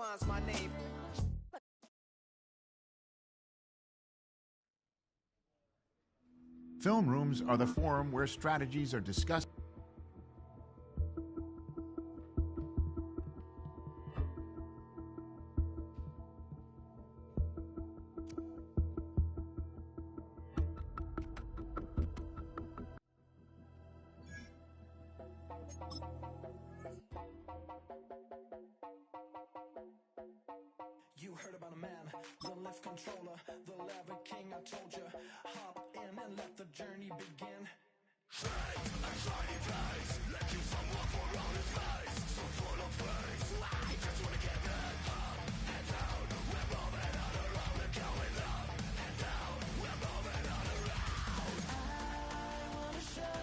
defines my name. Film rooms are the forum where strategies are discussed. You heard about a man, the lift controller, the lever king, I told you. Hop in and let the journey begin. Straight and shiny place, let you someone for all his face. So full of praise, I just wanna get that up and down. We're moving on around, we're going up and down. We're moving on around. I wanna show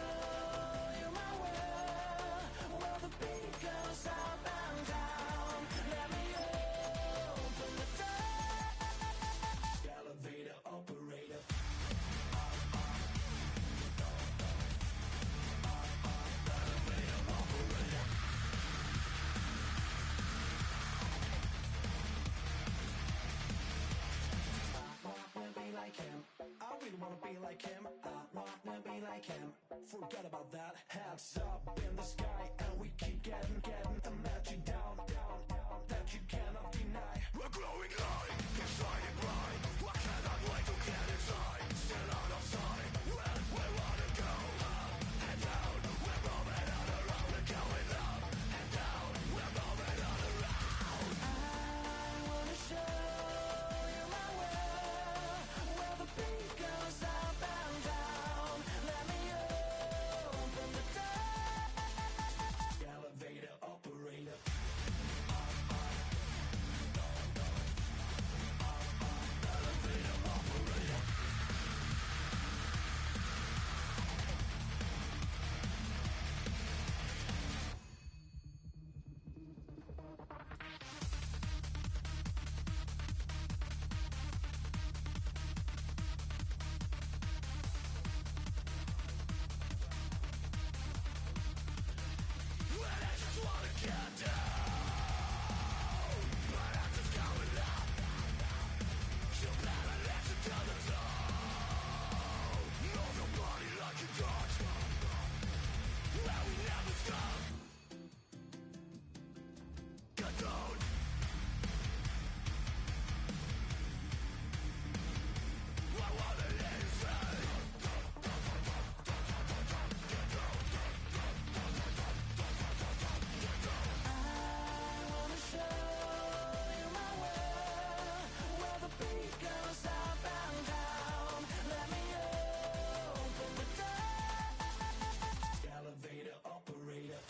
you my world, where the beat goes up and down. Let me open the door. Elevator operator. I really wanna be like him. I wanna be like him. Forget about that. Hats up in the sky, and we keep getting a magic down that you cannot deny. We're glowing light, it's shining bright. I cannot wait to get inside. Still out of sight. We wanna go up and down. We're moving on around. We're going up and down. We're moving on around. I wanna show you my world, where the beat goes up and down. Let me open the door. Elevator operator. Elevator operator. Well, I just wanna get down, but I'm just going up. You better listen to the sound. No, nobody like you got. Well, we never stop. Get down. I wanna let you say. I wanna show you my world, where the beat goes up and down. Let me open the door. Elevator operator.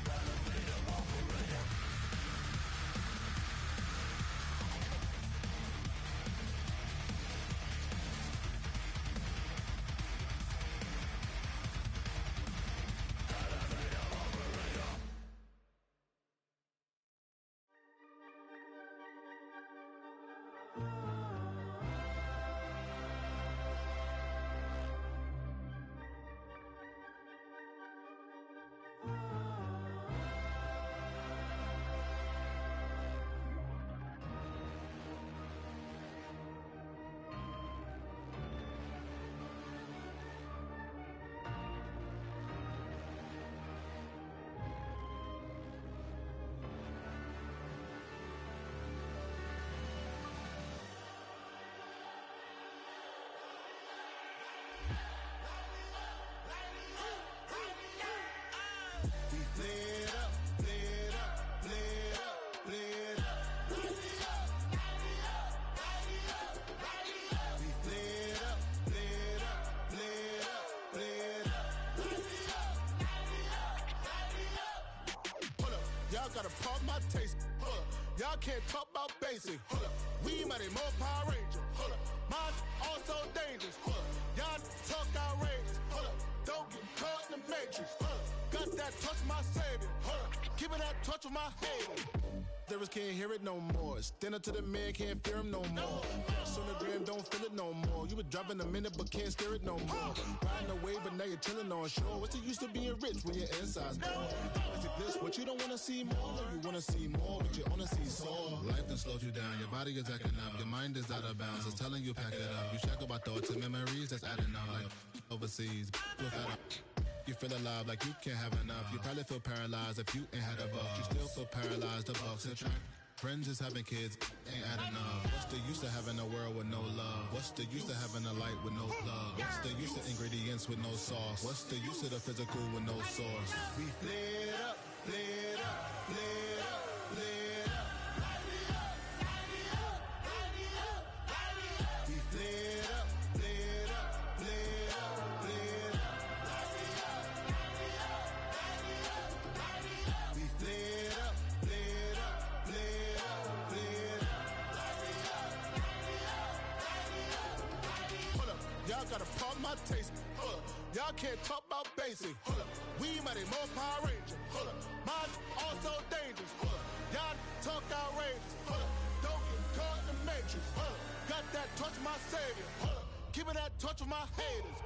Elevator operator. We lit up, lit up, lit up, lit up. We lit up, lit up, lit up, lit up. We lit up, lit up, lit up, lit up. We lit up, lit up, lit up. Hold up, y'all gotta pump my taste. Hold up, y'all can't talk about basic. Hold up, we mighty more Power Ranger. Hold up, mine also dangerous. Hold up, y'all talk outrageous. Hold up, don't get caught in the matrix. Hold up. Got that touch, my savior. Give me that touch of my haters. Lyrics can't hear it no more. Stand up to the man, can't fear him no more. Sonogram don't feel it no more. You been driving a minute but can't steer it no more. Riding away but now you're chilling on shore. What's the use of being rich when your inside's poor? Is it this what you don't wanna see more? You wanna see more but you wanna see sore. Life done slows you down, your body is acting up. Your mind is out of bounds, it's telling you pack it up. You shackle by thoughts and memories that's adding up. Like overseas, without you feel alive like you can't have enough. You probably feel paralyzed if you ain't had a buck. You still feel paralyzed, the bucks and track. Friends is having kids, ain't adding up. What's the use of having a world with no love? What's the use of having a light with no plug? What's the use of ingredients with no sauce? What's the use of the physical with no source? We flared up, flared up, flared up, flared up. Light it up, light it up, light it up, light it up. We flared up, flared up, flared up, flared up. Light it up, light it up, light it up, light it up. We flared up, flared up, flared up, flared up. Light it up, light it up, light it up, light it up. Hold up, y'all gotta pardon my taste. Hold up, y'all can't talk about basic. Hold up, we mighty more Power Ranger. Hold up, mine also dangerous. Hold up, y'all talk outrageous. Hold up, don't get caught in the matrix. Hold up, got that touch of my savior. Hold up, give me that touch of my haters.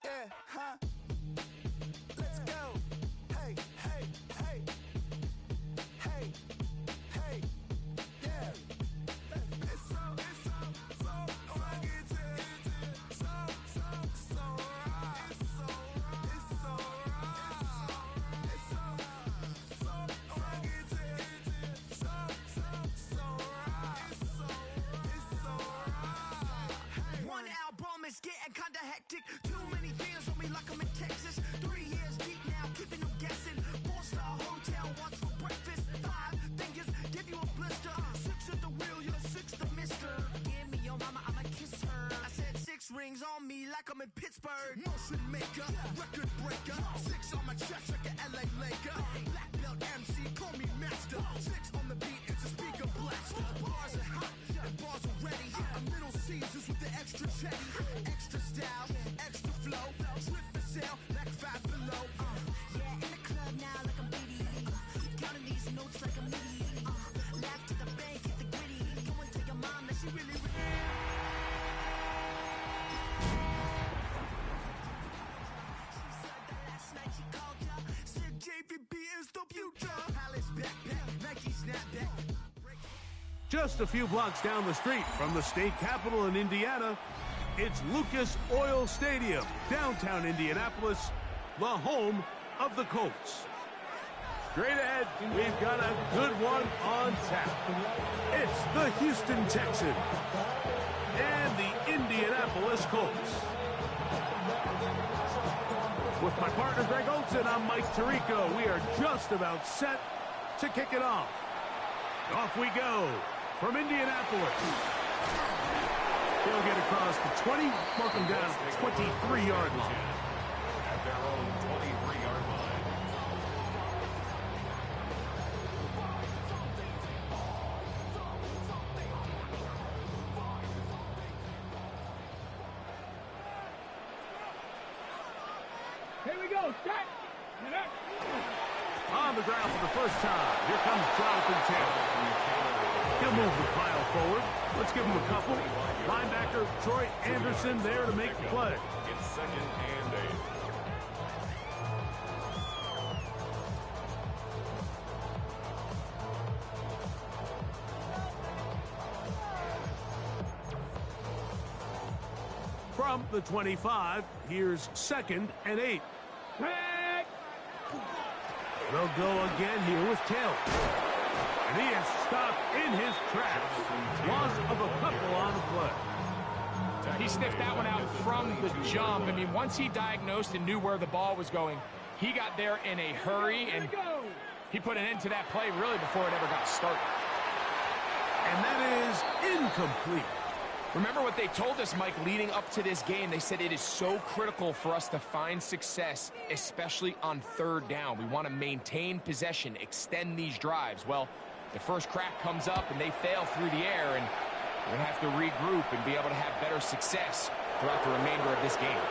Yeah, huh? Let's go. Hey, hey, hey. Hey, hey, yeah. It's so fucking so right. It's so right. It's so fucking so right. One album is getting kinda hectic. Too many fans on me like I'm in Texas. 3 years deep now, keeping them guessing. 4-star hotel, what's for breakfast? 5 fingers, give you a blister. 6 at the wheel, you're 6 the mister. Give me your mama, I'ma kiss her. I said 6 rings on me like I'm in Pittsburgh. Motion maker, record breaker. 6 on my chest like an LA Laker. Black belt MC, call me master. 6 on the beat, it's a speaker blaster. Bars are hot, and bars are ready. A Middle Caesars with the extra chetty. Extra style, extra flow. Trip for sale, like 5 below. Yeah, in the club now like I'm BD. Counting these notes like I'm Nitty. Laugh to the bank, hit the gritty. Go and tell your mom that she really. She said that last night she called ya. Said JVB is the future. Palace backpack, Nike snapback. Just a few blocks down the street from the state capitol in Indiana, it's Lucas Oil Stadium, downtown Indianapolis, the home of the Colts. Straight ahead, we've got a good one on tap. It's the Houston Texans and the Indianapolis Colts. With my partner Greg Olson, I'm Mike Tirico. We are just about set to kick it off. Off we go from Indianapolis. They'll get across the 20, mark them down at the 23-yard line. At their own 23-yard line. Here we go, set. On the ground for the first time, here comes Jonathan Taylor. He'll move the pile forward. Let's give him a couple. Linebacker Troy Anderson there to make the play. It's 2nd and 8. From the 25, here's 2nd and 8. They'll go again here with Taylor. And he is stopped in his tracks. Loss of a couple on the play. He sniffed that one out from the jump. I mean, once he diagnosed and knew where the ball was going, he got there in a hurry, and he put an end to that play really before it ever got started. And that is incomplete. Remember what they told us, Mike, leading up to this game. They said it is so critical for us to find success, especially on third down. We want to maintain possession, extend these drives. Well, the first crack comes up and they fail through the air, and we're going to have to regroup and be able to have better success throughout the remainder of this game.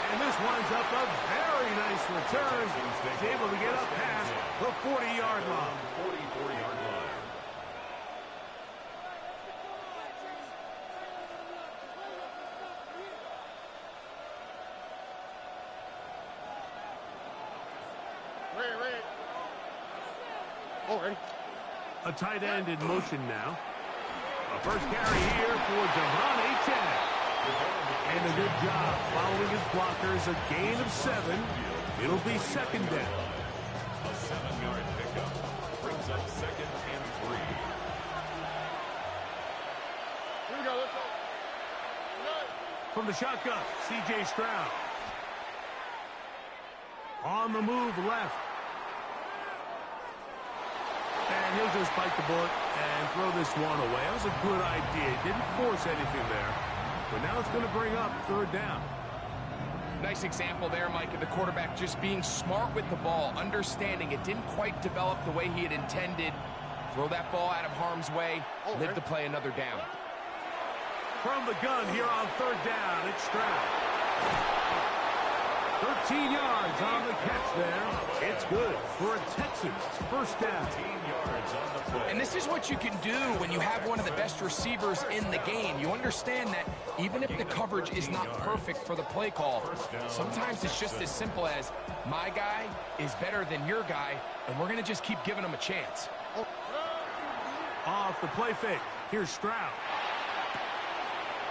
And this winds up a very nice return. He's able to get up past the 40-yard line. 44-yard line. A tight end in motion now. A first carry here for Devon Achane. And a good job following his blockers. A gain of 7. It'll be second down. A 7-yard pickup brings up second and 3. Here we go, let's go. From the shotgun, C.J. Stroud. On the move left. And he'll just bite the bullet and throw this one away. That was a good idea. He didn't force anything there. But now it's going to bring up third down. Nice example there, Mike, of the quarterback just being smart with the ball, understanding it didn't quite develop the way he had intended. Throw that ball out of harm's way, live to play another down. From the gun here on third down, it's Stroud. 13 yards on the catch there. It's good for a Texans first down. 13 yards on the play. And this is what you can do when you have one of the best receivers in the game. You understand that even if the coverage is not perfect for the play call, sometimes it's just as simple as my guy is better than your guy, and we're going to just keep giving him a chance. Off the play fake. Here's Stroud.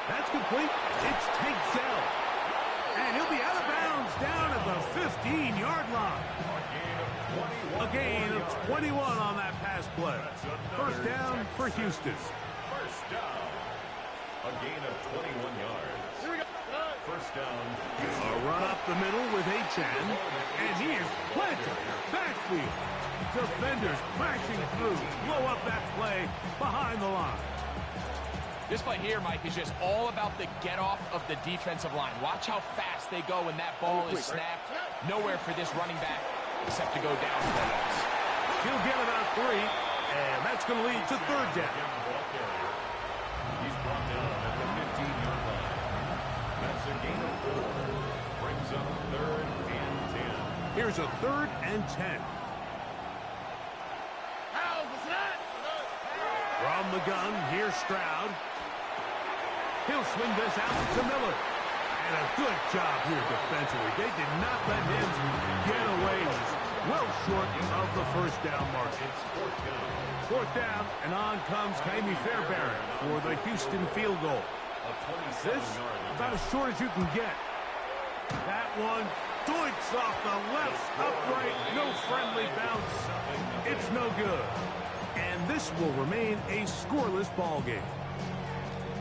That's complete. It's Tank Dell. And he'll be out of bounds down at the 15-yard line. A gain of 21 on that pass play. First down for Houston. First down. A gain of 21 yards. First down. A run up the middle with Achane. And he is planted. Backfield. Defenders crashing through. Blow up that play behind the line. This play here, Mike, is just all about the get-off of the defensive line. Watch how fast they go when that ball is snapped. Nowhere for this running back except to go down for a loss. He'll get about 3, and that's going to lead to third down. He's brought down at the 15-yard line. That's a gain of 4. Brings up third and 10. Here's a third and 10. From the gun, here's Stroud. He'll swing this out to Miller. And a good job here defensively. They did not let him get away. Well short of the first down mark. Fourth down, and on comes Kaimi Fairbairn for the Houston field goal. This about as short as you can get. That one doinks off the left upright. No friendly bounce. It's no good. And this will remain a scoreless ball game.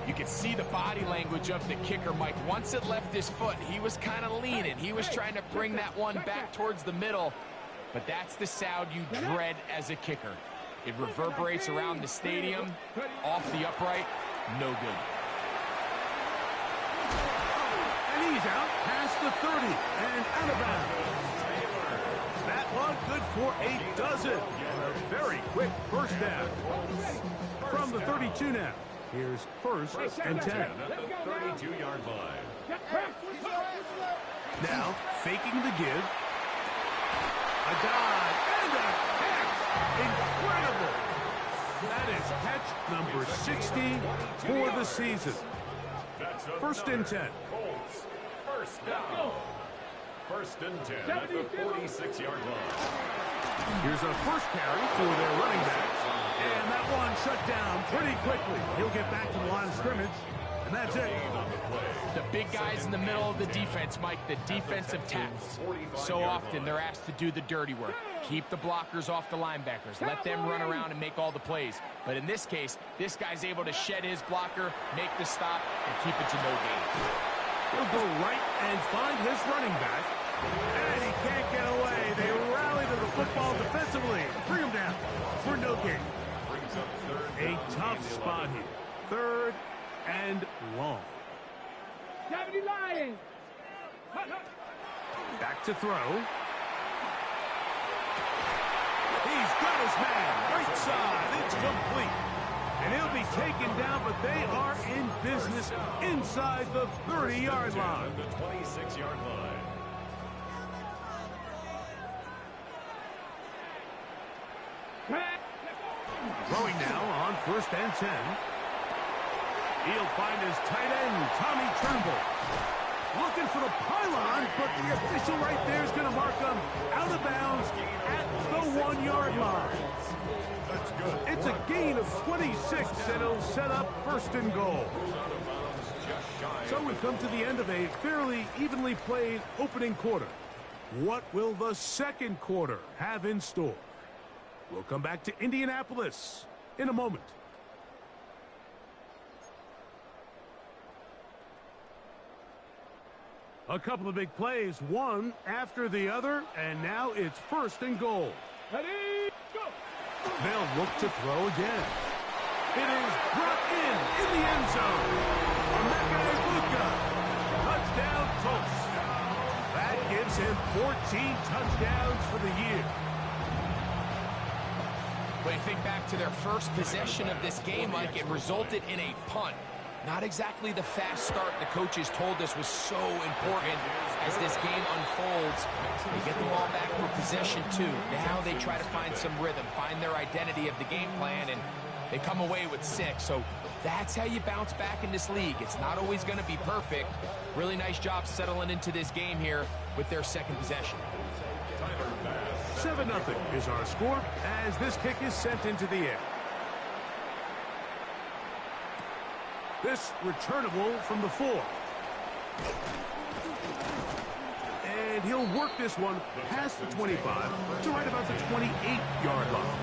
You can see the body language of the kicker, Mike. Once it left his foot, he was kind of leaning. He was trying to bring that one back towards the middle. But that's the sound you dread as a kicker. It reverberates around the stadium, off the upright, no good. And he's out past the 30 and out of bounds. That one good for a dozen. And a very quick first down. From the 32 now. Here's first and 10. At the 32-yard line. Now, faking the give. A dive and a catch. Incredible. That is catch number 60 for the season. First and 10. Colts, first down. First and 10 at the 46-yard line. Here's a first carry for their running back. And that one shut down pretty quickly. He'll get back to the line of scrimmage. And that's it. The big guys in the middle of the defense, Mike, the defensive tackles. So often they're asked to do the dirty work. Keep the blockers off the linebackers. Let them run around and make all the plays. But in this case, this guy's able to shed his blocker, make the stop, and keep it to no gain. He'll go right and find his running back. And he can't get away. They rally to the football defensively. Bring him down for no gain. A tough spot here. 3rd and long. 70 Lions. Back to throw. He's got his man. Right side. It's complete. And he'll be taken down, but they are in business inside the 30-yard line. The 26-yard line. Throwing now on 1st and 10. He'll find his tight end, Tommy Tremble. Looking for the pylon, but the official right there is going to mark him out of bounds at the 1-yard line. That's good. It's a gain of 26, and it'll set up 1st and goal. So we've come to the end of a fairly evenly played opening quarter. What will the 2nd quarter have in store? We'll come back to Indianapolis in a moment. A couple of big plays, one after the other, and now it's 1st and goal. Ready, go. They'll look to throw again. It is brought in the end zone. Luka. Touchdown, Colts. That gives him 14 touchdowns for the year. When you think back to their first possession of this game, Mike, it resulted in a punt. Not exactly the fast start the coaches told us was so important as this game unfolds. They get the ball back for possession 2. Now they try to find some rhythm, find their identity of the game plan, and they come away with 6. So that's how you bounce back in this league. It's not always going to be perfect. Really nice job settling into this game here with their 2nd possession. 7-0 is our score as this kick is sent into the air. This returnable from the 4. And he'll work this one past the 25 to right about the 28-yard line.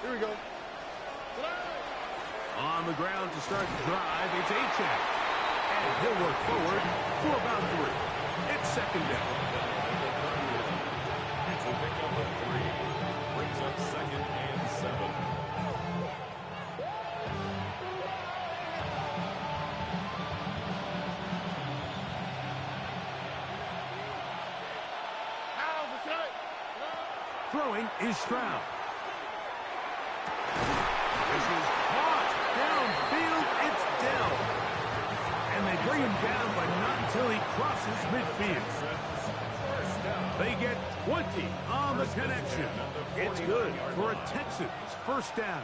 Here we go. On the ground to start the drive, it's Achane. And he'll work forward for about 3. It's 2nd down. It's a pickup of 3. Brings up 2nd and 7. Throwing is Stroud. This is caught downfield. It's Dell. And they bring him down, but not until he crosses midfield. They get 20 on the connection. It's good for a Texans 1st down.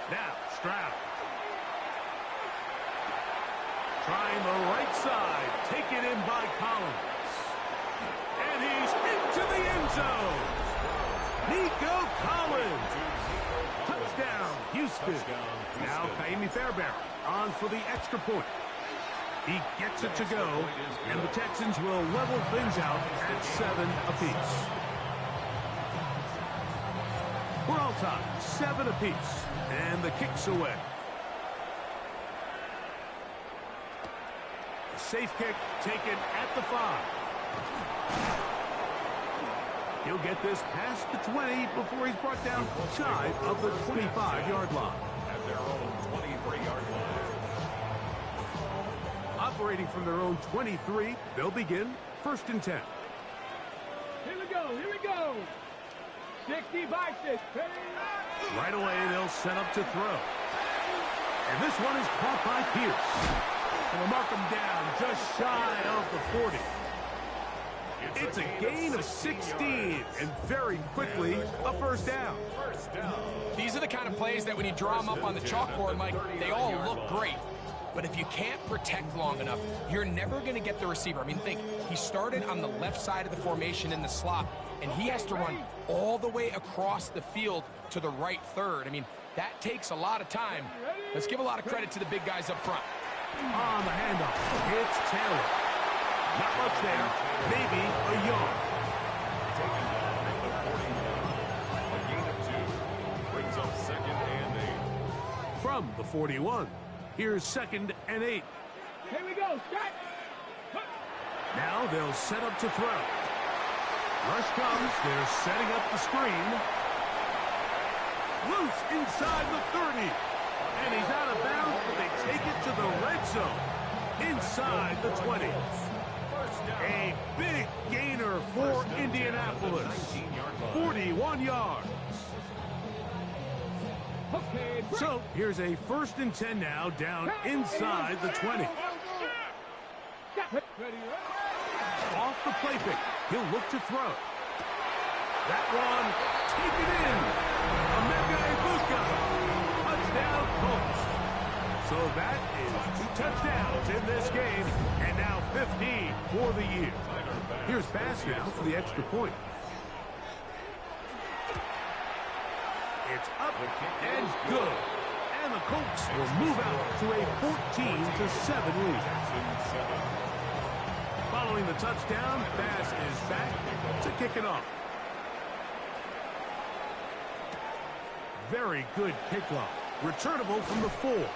Now Stroud. Trying the right side. Taken in by Collins. And he's into the end zone. Nico Collins. Touchdown, Houston. Now Kaimi Fairbairn on for the extra point. He gets it to go, and the Texans will level things out at 7 apiece. We're all tied, 7 apiece, and the kick's away. A safe kick taken at the 5. He'll get this past the 20 before he's brought down shy of the 25-yard line. At their own 23-yard line. Operating from their own 23, they'll begin 1st and 10. Here we go. Here we go. 60 by 6. Right away, they'll set up to throw. And this one is caught by Pierce. They'll mark him down just shy of the 40. It's a gain of 16, and very quickly, a 1st down. These are the kind of plays that when you draw them up on the chalkboard, Mike, they all look great. But if you can't protect long enough, you're never going to get the receiver. I mean, think, he started on the left side of the formation in the slot, and he has to run all the way across the field to the right 3rd. I mean, that takes a lot of time. Let's give a lot of credit to the big guys up front. On the handoff, it's Taylor. Not much there, maybe a yard. Taken down at the 41. A gain of 2. Brings up 2nd and 8. From the 41, here's 2nd and 8. Here we go. Start. Now they'll set up to throw. Rush comes. They're setting up the screen. Loose inside the 30. And he's out of bounds, but they take it to the red zone. Inside the 20. A big gainer for Indianapolis. 41 yards. So here's a 1st and 10 now, down inside the 20. Off the play pick. He'll look to throw. That one, take it in. Emeka Egbuka. Touchdown, Colts. So that is 2 touchdowns in this game, and now 15 for the year. Here's Bass now for the extra point. It's up and good. And the Colts will move out to a 14-7 lead. Following the touchdown, Bass is back to kick it off. Very good kickoff. Returnable from the 4.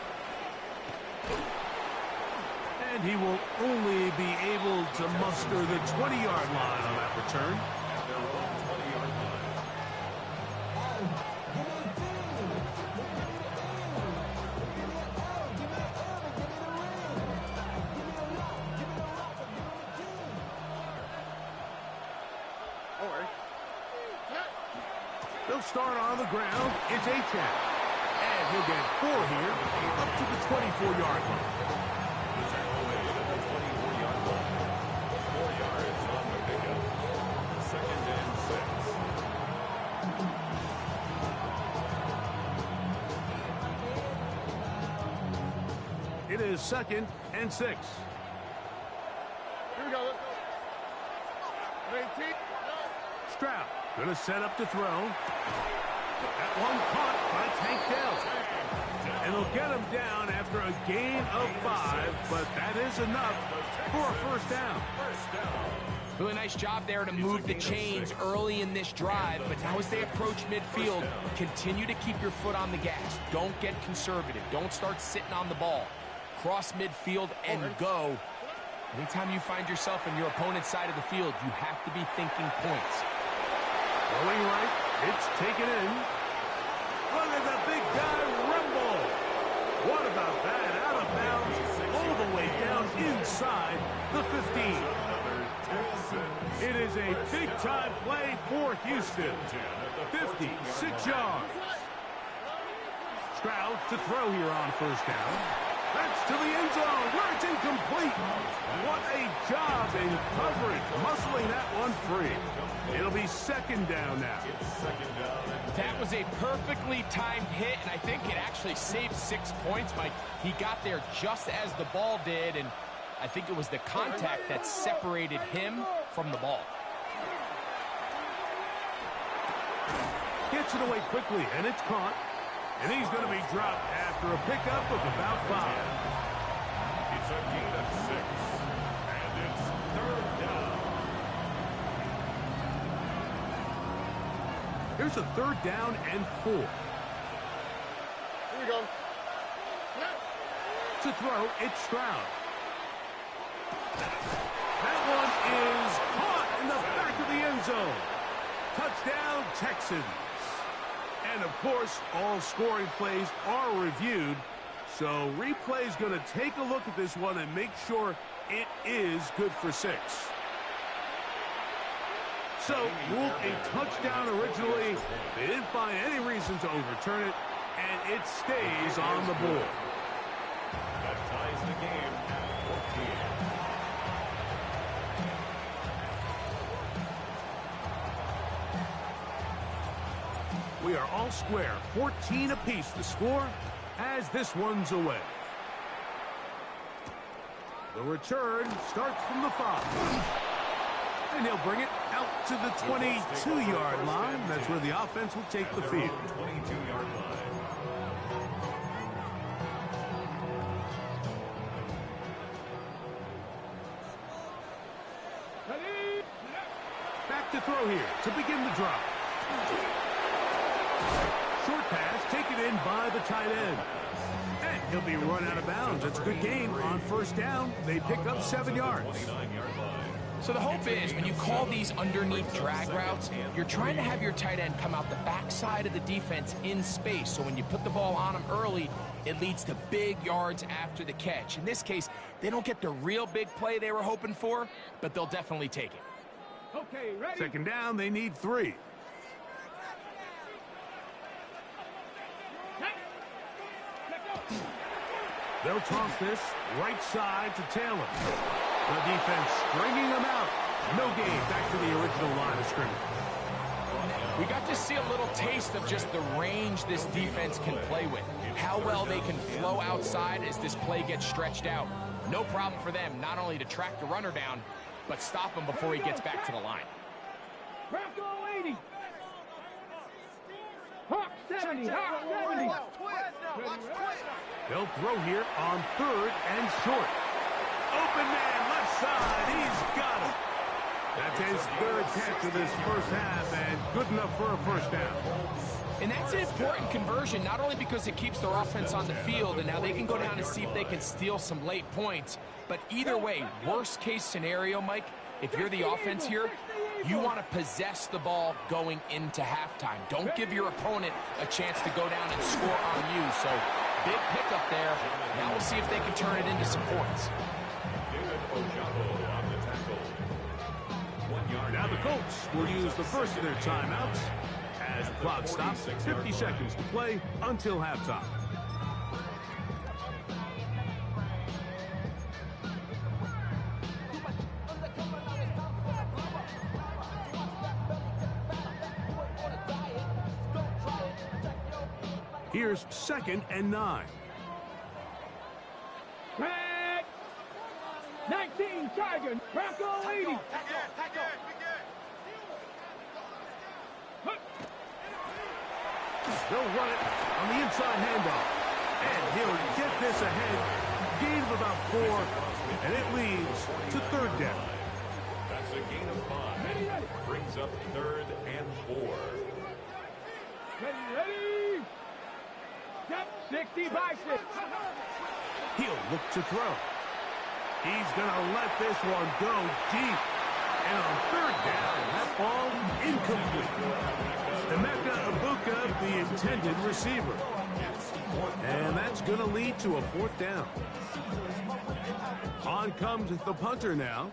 And he will only be able to muster the 20-yard line on that return. They'll start on the ground. It's Achane. And he'll get 4 here, up to the 24-yard line. It is 2nd and 6. Here we go. Let's go. Stroud going to set up to throw. That one caught by Tank Dell. And they'll get him down after a gain of 5, but that is enough for a 1st down. Really nice job there to move the chains early in this drive, but now as they approach midfield, continue to keep your foot on the gas. Don't get conservative. Don't start sitting on the ball. Cross midfield and go. Anytime you find yourself on your opponent's side of the field, you have to be thinking points. Going right, it's taken in. Look at the big guy rumble. What about that? Out of bounds, all the way down inside the 15. It is a big-time play for Houston. 56 yards. Stroud to throw here on 1st down. That's to the end zone where it's incomplete. What a job in coverage, muscling that one free. It'll be 2nd down now. That was a perfectly timed hit, and I think it actually saved 6 points, Mike. He got there just as the ball did, and I think it was the contact that separated him from the ball. Gets it away quickly, and it's caught. And he's going to be dropped after a pickup of about 5. It's a gain of 6, and it's 3rd down. Here's a 3rd down and 4. Here we go. To throw, it's Stroud. That one is caught in the back of the end zone. Touchdown, Texans. And, of course, all scoring plays are reviewed. So replay's going to take a look at this one and make sure it is good for 6. So, ruled a touchdown originally. They didn't find any reason to overturn it, and it stays on the board. That ties the game at 14. We are all square, 14 apiece the score as this one's away. The return starts from the 5. And he'll bring it out to the 22-yard line. That's where the offense will take the field. 22-yard line. Back to throw here to begin the drive. Short pass taken in by the tight end. And He'll be run out of bounds. It's a good gain on first down. They pick up 7 yards. So the hope is when you call these underneath drag routes, you're trying to have your tight end come out the backside of the defense in space. So when you put the ball on him early, it leads to big yards after the catch. In this case, they don't get the real big play they were hoping for, but they'll definitely take it. Okay, ready? Second down, they need 3. They'll toss this right side to Taylor. The defense stringing them out. No gain. Back to the original line of scrimmage. We got to see a little taste of just the range this defense can play with. How well they can flow outside as this play gets stretched out. No problem for them not only to track the runner down, but stop him before he gets back to the line. Bronco 80. Hawk 70. Hawk 70. They'll throw here on 3rd and short. Open man, left side. He's got it. That's his 3rd catch of this first half, and good enough for a first down. And that's an important conversion, not only because it keeps their offense on the field, and now they can go down and see if they can steal some late points. But either way, worst case scenario, Mike, if you're the offense here, you want to possess the ball going into halftime. Don't give your opponent a chance to go down and score on you. So big pickup there. Now we'll see if they can turn it into some points. Now the Colts will use the first of their timeouts as the clock stops. 50 seconds to play until halftime. Here's 2nd and 9. Back. 19 Tiger. Bronco 80. They'll run it on the inside handoff. And he'll get this ahead. Gain of about 4. And it leads to 3rd down. That's a gain of 5. Brings up 3rd and 4. Ready. Step 60 by 6. He'll look to throw. He's going to let this one go deep. And on 3rd down, that ball incomplete. Emeka Ibuka, the intended receiver. And that's going to lead to a 4th down. On comes the punter now.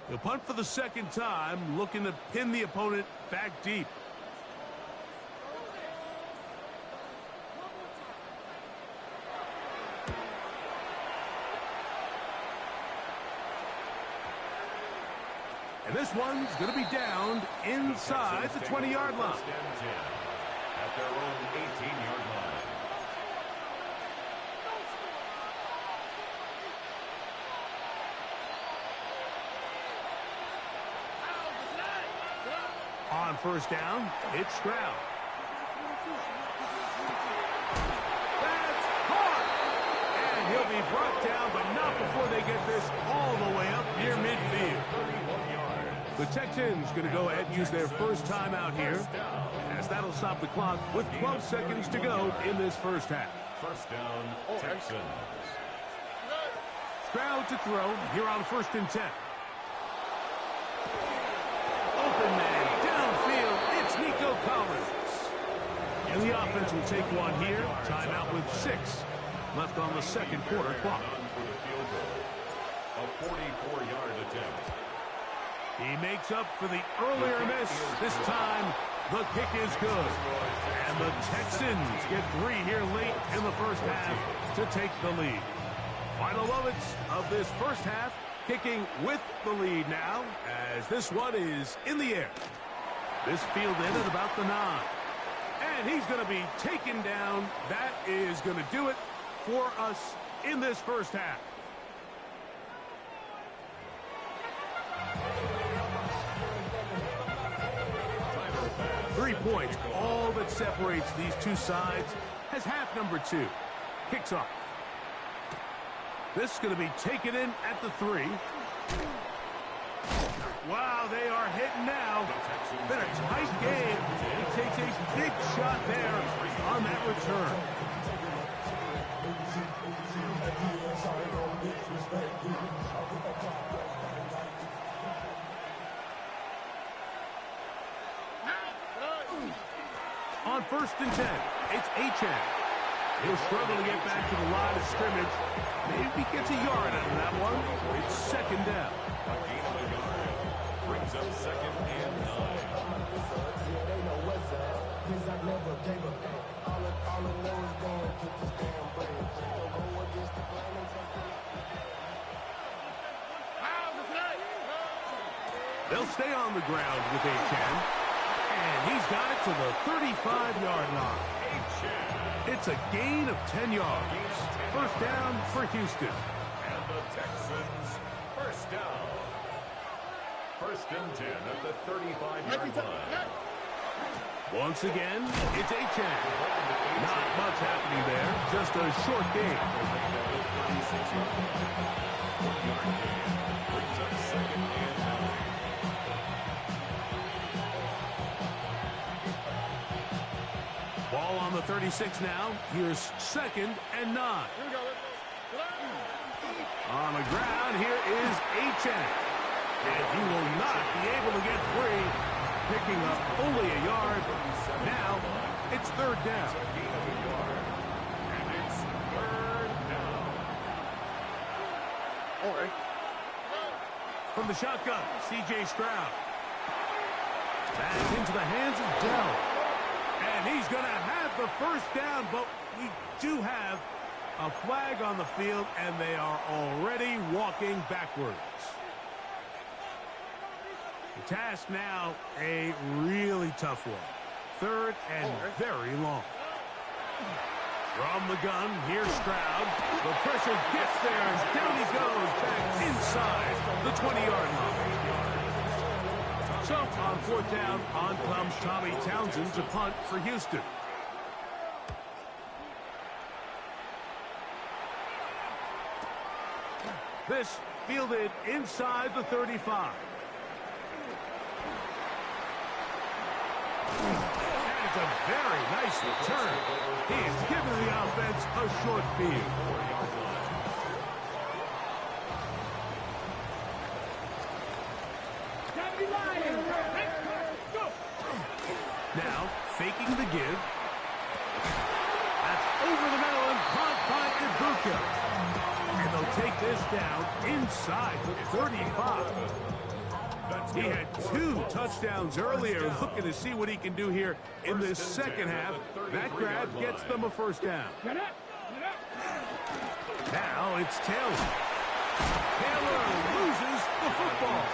He'll punt for the 2nd time, looking to pin the opponent back deep. And this one's going to be downed inside the 20-yard line. At their own 18-yard line. On first down, it's Stroud. That's caught! And he'll be brought down, but not before they get this all the way up near midfield. The Texans going to go ahead and use their first timeout here, as that'll stop the clock with 12 seconds to go in this first half. First down, Texans. Stroud to throw here on 1st and 10. Open man, downfield, it's Nico Collins. And the offense will take one here. Timeout with 6 left on the 2nd quarter clock. A 44-yard attempt. He makes up for the earlier miss. This time, the kick is good. And the Texans get 3 here late in the first half to take the lead. Final moments of this first half, kicking with the lead now, as this one is in the air. This fielded at about the 9. And he's going to be taken down. That is going to do it for us in this first half. Points, all that separates these two sides, has half number 2. Kicks off. This is going to be taken in at the 3. Wow, they are hitting now. Been a tight game. He takes a big shot there on that return. On 1st and 10, it's Achan. He'll struggle to get back to the line of scrimmage. Maybe he gets a yard out of that one. It's 2nd down. A gain of a yard. Brings up 2nd and 9. They'll stay on the ground with Achan. And he's got it to the 35-yard line. It's a gain of 10 yards. 1st down for Houston. And the Texans, 1st down. 1st and 10 at the 35-yard line. Once again, it's Achan. Not much happening there. Just a short gain. Brings up 2nd and 9. Ball on the 36 now. Here's 2nd and 9. On the ground, here is Achan. And he will not be able to get free. Picking up only a yard. Now, it's 3rd down. And it's 3rd down. From the shotgun, C.J. Stroud. Back into the hands of Dell. And he's going to have the 1st down, but we do have a flag on the field, and they are already walking backwards. The task now, a really tough one. 3rd and very long. From the gun, here's Stroud. The pressure gets there as down he goes back inside the 20-yard line. So, on 4th down, on comes Tommy Townsend to punt for Houston. This fielded inside the 35. And it's a very nice return. He has given the offense a short field. Now, faking the give. That's over the middle and caught by Ibuka. And they'll take this down inside the 35. He had 2 touchdowns earlier, looking to see what he can do here in this 2nd half. That grab gets them a 1st down. Now it's Taylor. Taylor loses the football.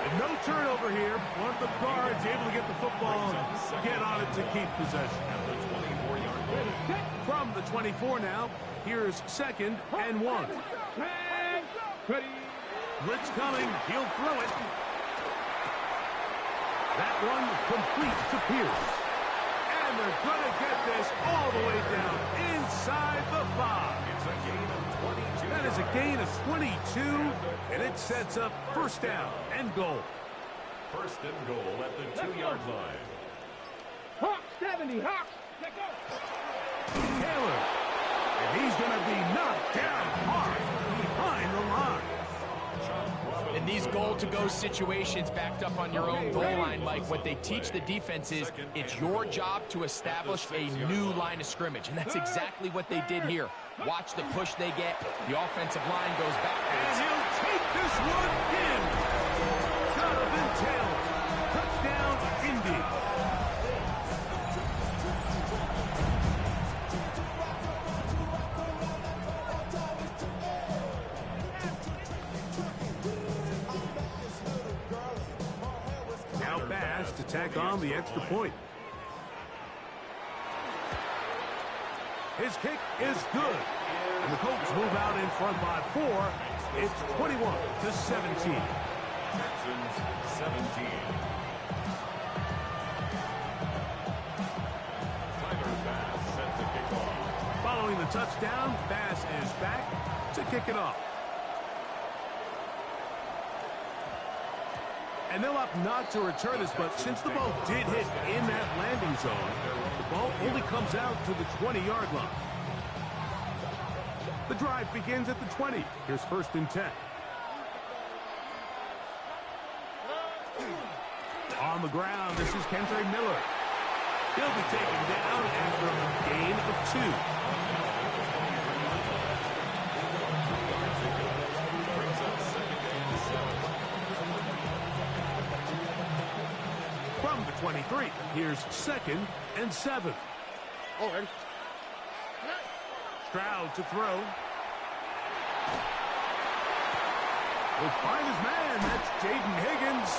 And no turnover here. One of the guards able to get the football and get on it to keep possession. From the 24 now, here's 2nd and 1. Blitz coming. He'll throw it. That one complete to Pierce. And they're going to get this all the way down inside the 5. It's a gain of 22. That is a gain of 22, and it sets up 1st down and goal. 1st and goal at the 2-yard line. Hawk 70, Hawk. Let go. Taylor. And he's going to be knocked down hard behind the line. In these goal-to-go situations backed up on your own goal line, Mike, what they teach the defense is it's your job to establish a new line of scrimmage, and that's exactly what they did here. Watch the push they get. The offensive line goes backwards. And he'll take this one in. Jonathan Taylor. Touchdown, Indy. To tack on the extra point. His kick is good. And the Colts move out in front by 4. It's 21-17. Texans 17. Tyler Bass set to kick off. Following the touchdown, Bass is back to kick it off. And they'll opt not to return this, but since the ball did hit in that landing zone, the ball only comes out to the 20-yard line. The drive begins at the 20. Here's 1st and 10. On the ground, this is Kendra Miller. He'll be taken down after a gain of 2. From the 23, here's 2nd and 7. Already. Stroud to throw. He'll find his man. That's Jaden Higgins.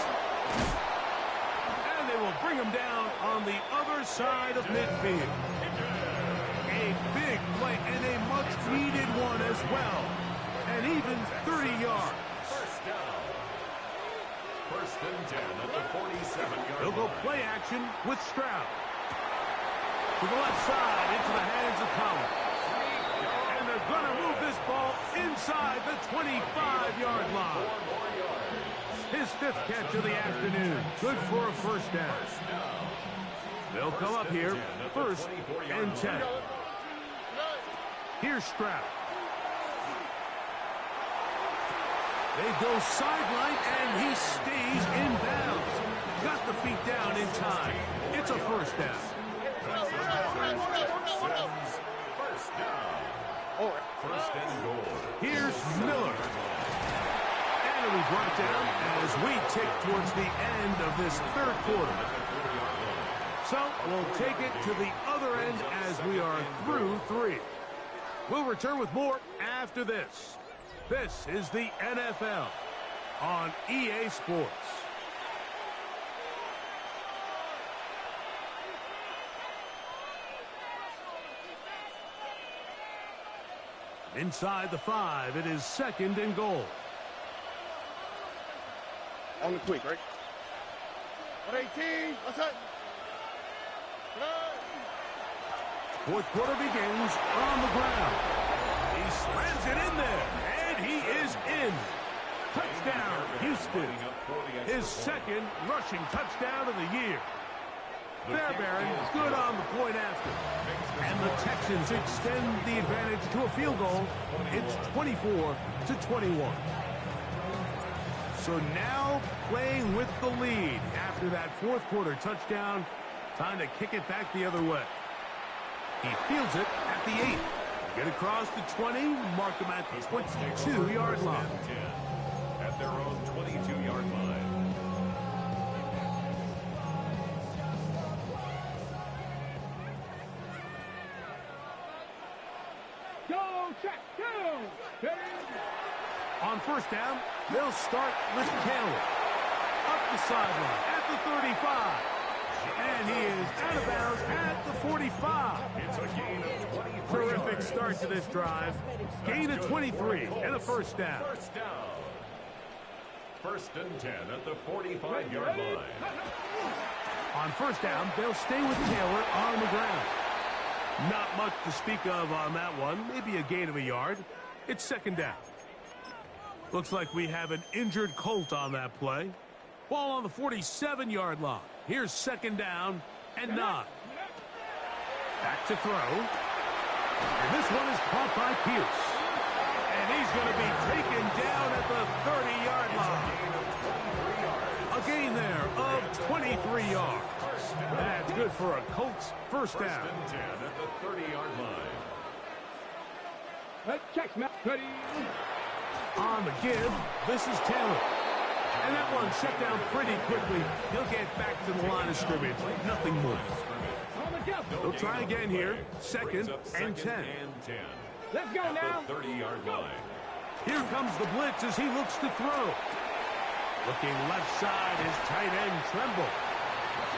And they will bring him down on the other side of midfield. A big play and a much-needed one as well. And even 30 yards. First down. 1st and 10 at the 47-yard He'll go line. play action with Stroud. To the left side, into the hands of Collins. And they're going to move this ball inside the 25-yard line. His 5th catch of the afternoon. Good for a 1st down. They'll come up here, 1st and 10. Here's Stroud. They go sideline, and he stays in bounds. Got the feet down in time. It's a 1st down. First down. 1st and goal. Here's Miller. And it'll be brought down as we tick towards the end of this 3rd quarter. So we'll take it to the other end as we are through 3. We'll return with more after this. This is the NFL on EA Sports. Inside the 5, it is 2nd and goal. On the quick, right? 118. What's that? 4th quarter begins on the ground. He slams it in there, and he is in. Touchdown, Houston. His 2nd rushing touchdown of the year. Fairbairn good on the point after. And the Texans extend the advantage to a field goal. It's 24-21. So now playing with the lead after that 4th quarter touchdown. Time to kick it back the other way. He fields it at the 8. Get across the 20, mark him at the 22-yard line. At their own 22-yard line. Go, check, go. On 1st down, they'll start with Taylor. Up the sideline at the 35. And he is out of bounds at the 45. It's a gain of 23 Terrific yards. start to this drive. Gain of 23 and a 1st down. First down. 1st and 10 at the 45-yard line. On 1st down, they'll stay with Taylor on the ground. Not much to speak of on that one. Maybe a gain of a yard. It's 2nd down. Looks like we have an injured Colt on that play. Ball on the 47-yard line. Here's 2nd down and 9. Back to throw. And this one is caught by Pierce. And he's going to be taken down at the 30-yard line. A gain there of 23 yards. That's good for a Colts 1st down. 1st and 10 at the 30-yard line. Check, Matt. Ready. On the give, this is Taylor. And that one shut down pretty quickly. He'll get back to the line of scrimmage. Nothing more. On the go. They'll try again here. 2nd and 10. Let's go now. At the 30-yard line. Here comes the blitz as he looks to throw. Looking left side is tight end Tremble.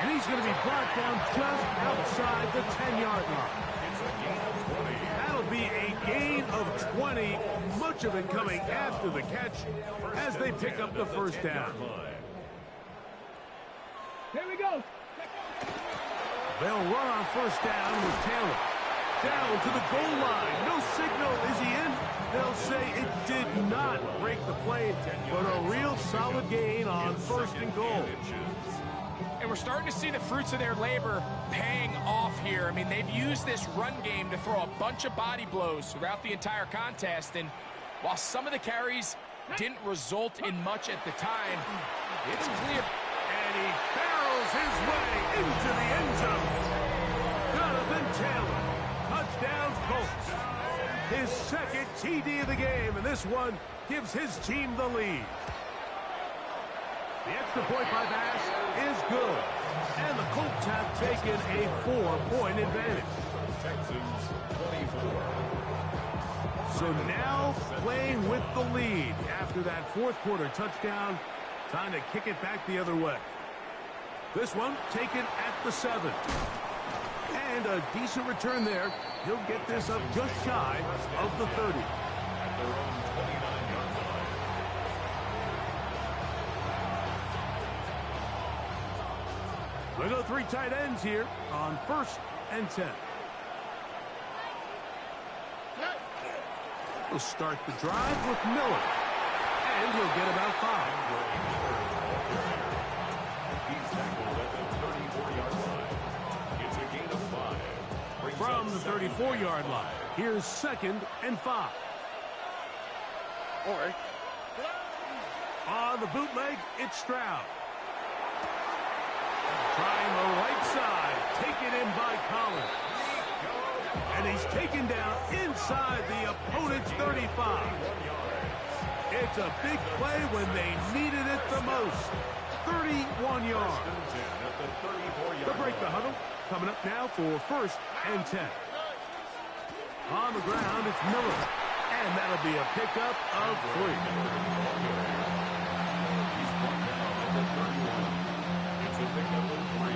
And he's going to be brought down just outside the 10-yard line. It's a gain of 20. That'll be a gain of 20. Much of it coming after the catch as they pick up the 1st down. Here we go. They'll run on 1st down with Taylor. Down to the goal line. No signal. Is he in? They'll say it did not break the play, but a real solid gain on 1st and goal. And we're starting to see the fruits of their labor paying off here. I mean, they've used this run game to throw a bunch of body blows throughout the entire contest. And while some of the carries didn't result in much at the time, it's clear. And he barrels his way into the end zone. Jonathan Taylor, touchdown Colts. His second TD of the game, and this one gives his team the lead. The extra point by Bass is good. And the Colts have taken a 4-point advantage. Texans 24. So now playing with the lead after that fourth quarter touchdown. Time to kick it back the other way. This one taken at the 7. And a decent return there. He'll get this up just shy of the 30. At their own 29-yard line. We go 3 tight ends here on 1st and 10. We'll start the drive with Miller. And he'll get about 5. He's tackled at the 34-yard line. It's a gain of 5. Brings From up the 2nd 34-yard line, here's 2nd and 5. All right. On the bootleg, it's Stroud. Trying the right side, taken in by Collins. And he's taken down inside the opponent's 35. It's a big play when they needed it the most. 31 yards. They'll break the huddle. Coming up now for 1st and 10. On the ground, it's Miller. And that'll be a pickup of 3. He's brought down at the 31. It's a pickup of 3.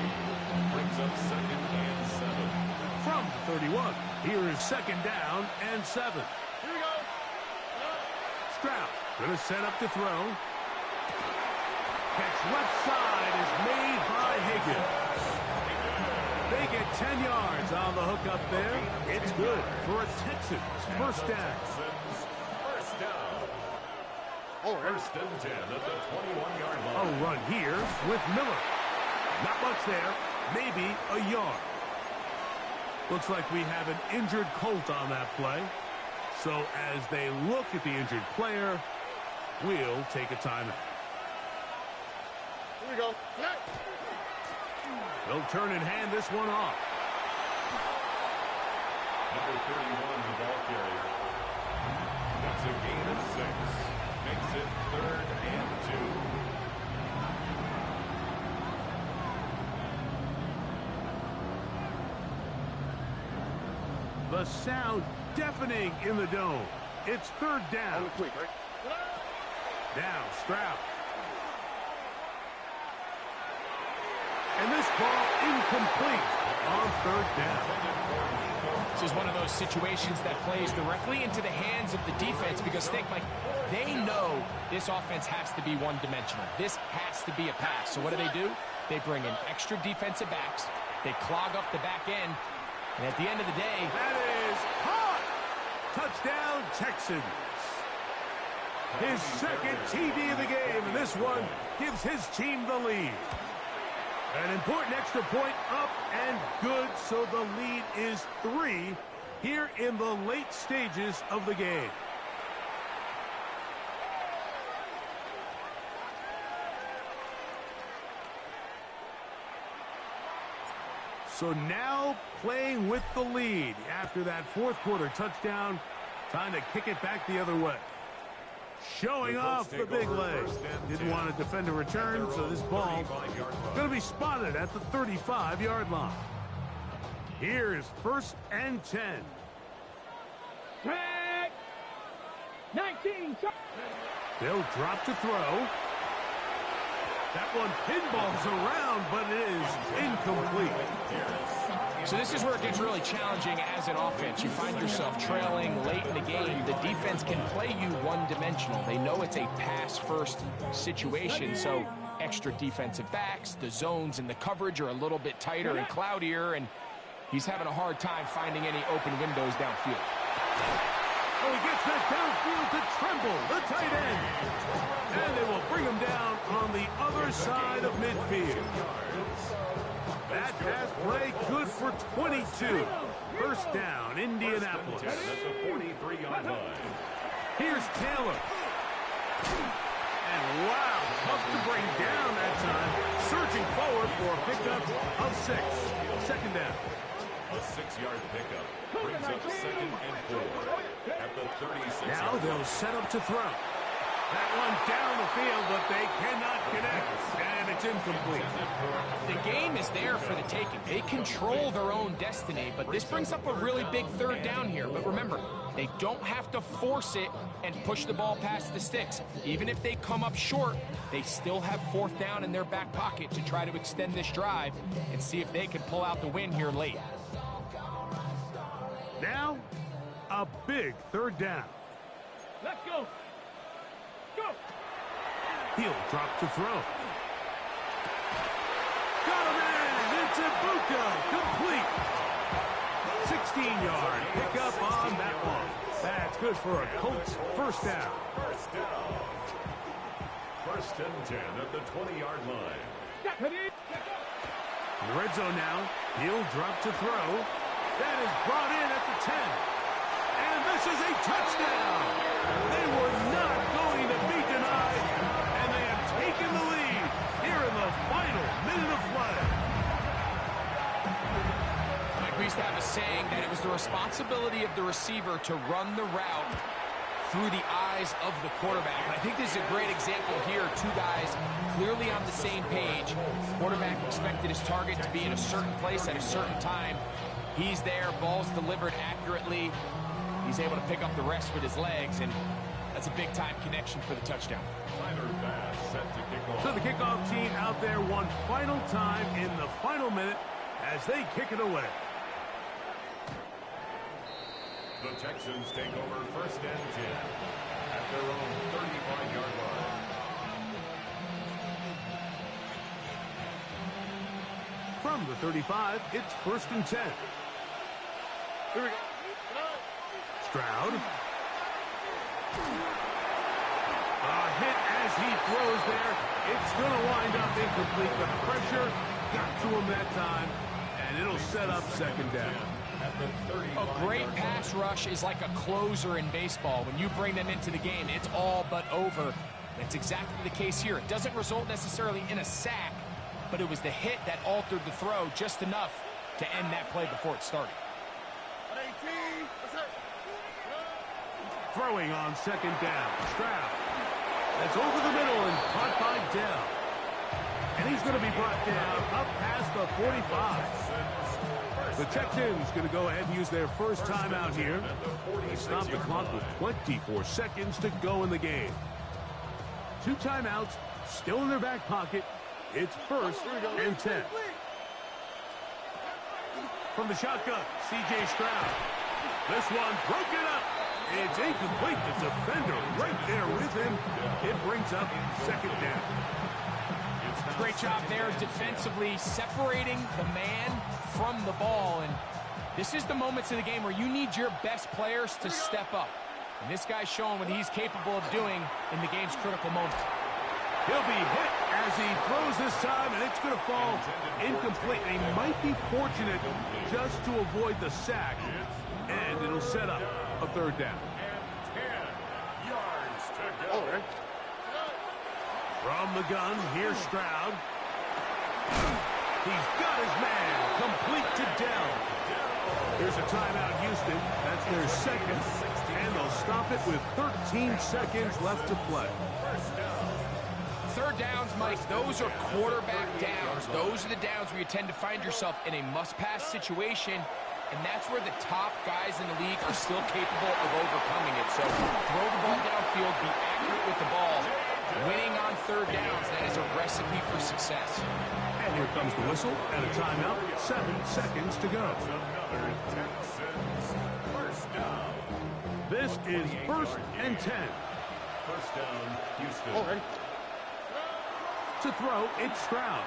Brings up 2nd and 7. From the 31, here is 2nd down and 7. Here we go. Stroud going to set up to throw. Catch left side is made by Higgins. They get 10 yards on the hook up there. It's good for a Texans first down. First down. All right. 1st and 10 at the 21-yard A line. run here with Miller. Not much there. Maybe a yard. Looks like we have an injured Colt on that play. So as they look at the injured player, we'll take a timeout. Here we go. They'll turn and hand this one off. Number 31, the ball carrier. That's a gain of 6. Makes it 3rd and 2. The sound deafening in the dome. It's 3rd On down. the quick, right? Now Stroud. And this ball incomplete on 3rd down. This is one of those situations that plays directly into the hands of the defense because think, Mike, they know this offense has to be one-dimensional. This has to be a pass. So what do? They bring in extra defensive backs. They clog up the back end. And at the end of the day, That is hot. Touchdown, Texans. His second TD of the game, and this one gives his team the lead. An important extra point up and good, so the lead is 3 here in the late stages of the game. So now playing with the lead after that fourth quarter touchdown. Time to kick it back the other way. Showing off the big leg. Didn't want to defend a return, so this ball going to be spotted at the 35-yard line. Here is 1st and 10. Tag. 19. They'll drop to throw. That one pinballs around, but it is incomplete. so this is where it gets really challenging as an offense. You find yourself trailing late in the game. The defense can play you one-dimensional. They know it's a pass-first situation, so extra defensive backs, the zones and the coverage are a little bit tighter and cloudier, and he's having a hard time finding any open windows downfield. Oh, he gets that downfield to Tremble, the tight end. And they will bring him down on the other far side of midfield. That pass play good for 22. First down, Indianapolis. That's a 43-yard line. Here's Taylor. And wow, tough to bring down that time. Surging forward for a pickup of 6. Second down. A 6-yard pickup brings up 2nd and 4 at the 36. Now they'll set up to throw. That one down the field, but they cannot connect, and it's incomplete. The game is there for the taking. They control their own destiny, but this brings up a really big third down here. But remember, they don't have to force it and push the ball past the sticks. Even if they come up short, they still have 4th down in their back pocket to try to extend this drive and see if they can pull out the win here late. Now, a big third down. Let's go. Go. He'll drop to throw. Got him in! It's Ibuka! Complete! 16-yard pickup on that one. That's good for a Colts first down. First and 10 at the 20-yard line. In the red zone now. He'll drop to throw. That is brought in at the 10. And this is a touchdown! They were not going to be denied, and they have taken the lead here in the final minute of play. Like we used to have a saying that it was the responsibility of the receiver to run the route through the eyes of the quarterback. And I think this is a great example here. 2 guys clearly on the same page. Quarterback expected his target to be in a certain place at a certain time. He's there, ball's delivered accurately. He's able to pick up the rest with his legs, and that's a big-time connection for the touchdown. So the kickoff team out there one final time in the final minute as they kick it away. The Texans take over first and 10 at their own 35-yard line. From the 35, it's first and 10. Here we go. Stroud. A hit as he throws there. It's going to wind up incomplete. The pressure got to him that time, and it'll set up second down. A great pass rush is like a closer in baseball. When you bring them into the game, it's all but over. That's exactly the case here. It doesn't result necessarily in a sack, but it was the hit that altered the throw just enough to end that play before it started. Throwing on second down. Stroud. That's over the middle and caught by Dell. And he's going to be brought down up past the 45. The Texans going to go ahead and use their first timeout here. They stop the clock with 24 seconds to go in the game. 2 timeouts still in their back pocket. It's first and 10. From the shotgun, C.J. Stroud. This one broken up. It's incomplete. The defender right there with him. It brings up second down. Great job there defensively, separating the man from the ball. And this is the moments of the game where you need your best players to step up. And this guy's showing what he's capable of doing in the game's critical moment. He'll be hit as he throws this time, and it's going to fall incomplete. And he might be fortunate just to avoid the sack, and it'll set up a third down. And 10 yards to go. Oh, right. From the gun, here's Stroud. He's got his man, complete to Dell. Here's a timeout, Houston. That's their second, and they'll stop it with 13 seconds left to play. Third downs, Mike, those are quarterback downs. Those are the downs where you tend to find yourself in a must-pass situation, and that's where the top guys in the league are still capable of overcoming it. So throw the ball downfield, be accurate with the ball. Winning on third downs, that is a recipe for success. And here comes the whistle and a timeout. 7 seconds to go. This is first and 10. First down, Houston. Oh, right. To throw, it's Stroud.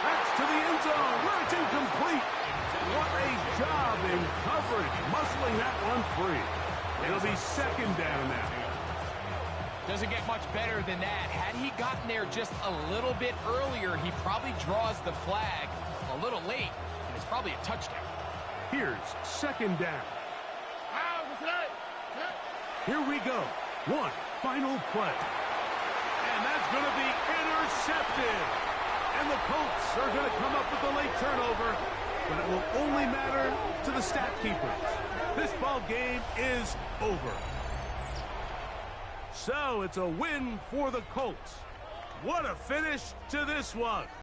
That's to the end zone, where it's incomplete. What a job in coverage, muscling that one free. It'll be second down now. Does doesn't get much better than that. Had he gotten there just a little bit earlier, he probably draws the flag a little late, and it's probably a touchdown. Here's second down. Here we go. One final play. And that's going to be intercepted. And the Colts are going to come up with the late turnover, but it will only matter to the stat keepers. This ball game is over. So it's a win for the Colts. What a finish to this one.